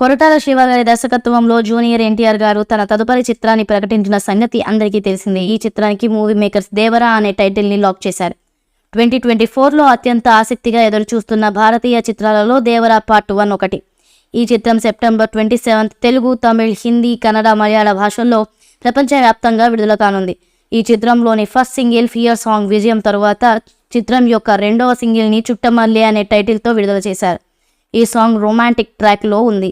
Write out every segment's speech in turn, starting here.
కొరటాల శివ గారి దర్శకత్వంలో జూనియర్ ఎన్టీఆర్ గారు తన తదుపరి చిత్రాన్ని ప్రకటించిన సంగతి అందరికీ తెలిసిందే. ఈ చిత్రానికి మూవీ మేకర్స్ దేవరా అనే టైటిల్ ని లాక్ చేశారు. 2024లో అత్యంత ఆసక్తిగా ఎదురుచూస్తున్న భారతీయ చిత్రాలలో దేవరా పార్ట్ 1 ఒకటి. ఈ చిత్రం సెప్టెంబర్ 27 తెలుగు, తమిళ్, హిందీ, కన్నడ, మలయాళ భాషల్లో ప్రపంచవ్యాప్తంగా విడుదల కానుంది. ఈ చిత్రంలోని ఫస్ట్ సింగిల్ ఫియర్ సాంగ్ విజయం తరువాత చిత్రం యొక్క రెండవ సింగిల్ని చుట్టమల్లె అనే టైటిల్తో విడుదల చేశారు. ఈ సాంగ్ రొమాంటిక్ ట్రాక్లో ఉంది.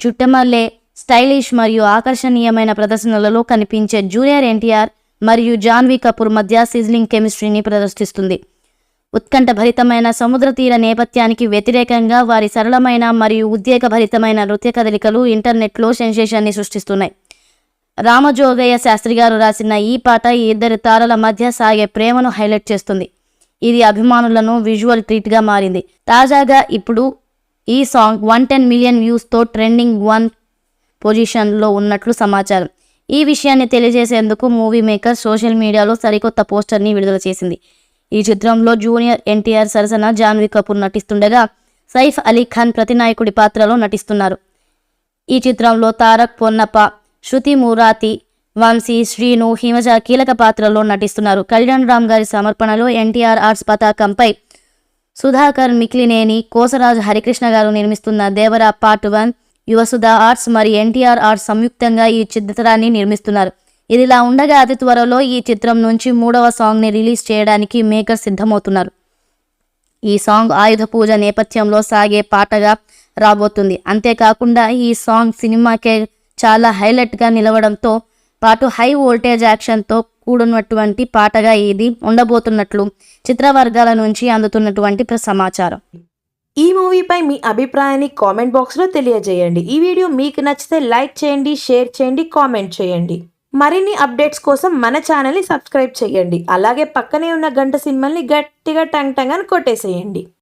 చుట్టమల్లె స్టైలిష్ మరియు ఆకర్షణీయమైన ప్రదర్శనలలో కనిపించే జూనియర్ ఎన్టీఆర్ మరియు జాన్వీ కపూర్ మధ్య సిజ్లింగ్ కెమిస్ట్రీని ప్రదర్శిస్తుంది. ఉత్కంఠభరితమైన సముద్ర తీర నేపథ్యానికి వ్యతిరేకంగా వారి సరళమైన మరియు ఉద్వేగభరితమైన నృత్య కదలికలు ఇంటర్నెట్లో సెన్సేషన్ని సృష్టిస్తున్నాయి. రామజోగయ్య శాస్త్రి గారు రాసిన ఈ పాట ఈ ఇద్దరి తారల మధ్య సాగే ప్రేమను హైలైట్ చేస్తుంది. ఇది అభిమానులను విజువల్ ట్రీట్గా మారింది. తాజాగా ఇప్పుడు ఈ సాంగ్ 110 మిలియన్ వ్యూస్తో ట్రెండింగ్ 1 పొజిషన్లో ఉన్నట్లు సమాచారం. ఈ విషయాన్ని తెలియజేసేందుకు మూవీ మేకర్ సోషల్ మీడియాలో సరికొత్త పోస్టర్ని విడుదల చేసింది. ఈ చిత్రంలో జూనియర్ ఎన్టీఆర్ సరసన జాన్వీ కపూర్ నటిస్తుండగా సైఫ్ అలీ ఖాన్ ప్రతినాయకుడి పాత్రలో నటిస్తున్నారు. ఈ చిత్రంలో తారక్ పొన్నప్ప, శృతి మూరాతి, వంశీ, శ్రీను, హిమజ కీలక పాత్రలో నటిస్తున్నారు. కళ్యాణ్ రామ్ గారి సమర్పణలో ఎన్టీఆర్ ఆర్ట్స్ పతాకంపై సుధాకర్ మిక్లినేని, కోసరాజు హరికృష్ణ గారు నిర్మిస్తున్న దేవరా పార్ట్ 1 యువసుధ ఆర్ట్స్ మరియు ఎన్టీఆర్ ఆర్ట్స్ సంయుక్తంగా ఈ చిత్రాన్ని నిర్మిస్తున్నారు. ఇదిలా ఉండగా అతి త్వరలో ఈ చిత్రం నుంచి 3వ సాంగ్ని రిలీజ్ చేయడానికి మేకర్ సిద్ధమవుతున్నారు. ఈ సాంగ్ ఆయుధ పూజ నేపథ్యంలో సాగే పాటగా రాబోతుంది. అంతేకాకుండా ఈ సాంగ్ సినిమాకే చాలా హైలైట్గా నిలవడంతో పాటు హై వోల్టేజ్ యాక్షన్తో కూడినటువంటి పాటగా ఇది ఉండబోతున్నట్లు చిత్రవర్గాల నుంచి అందుతున్నటువంటి సమాచారం. ఈ మూవీపై మీ అభిప్రాయాన్ని కామెంట్ బాక్స్లో తెలియజేయండి. ఈ వీడియో మీకు నచ్చితే లైక్ చేయండి, షేర్ చేయండి, కామెంట్ చేయండి. మరిన్ని అప్డేట్స్ కోసం మన ఛానల్ని సబ్స్క్రైబ్ చేయండి. అలాగే పక్కనే ఉన్న గంట సింబల్ని గట్టిగా టంగ్ టంగ్ అని కొట్టేసేయండి.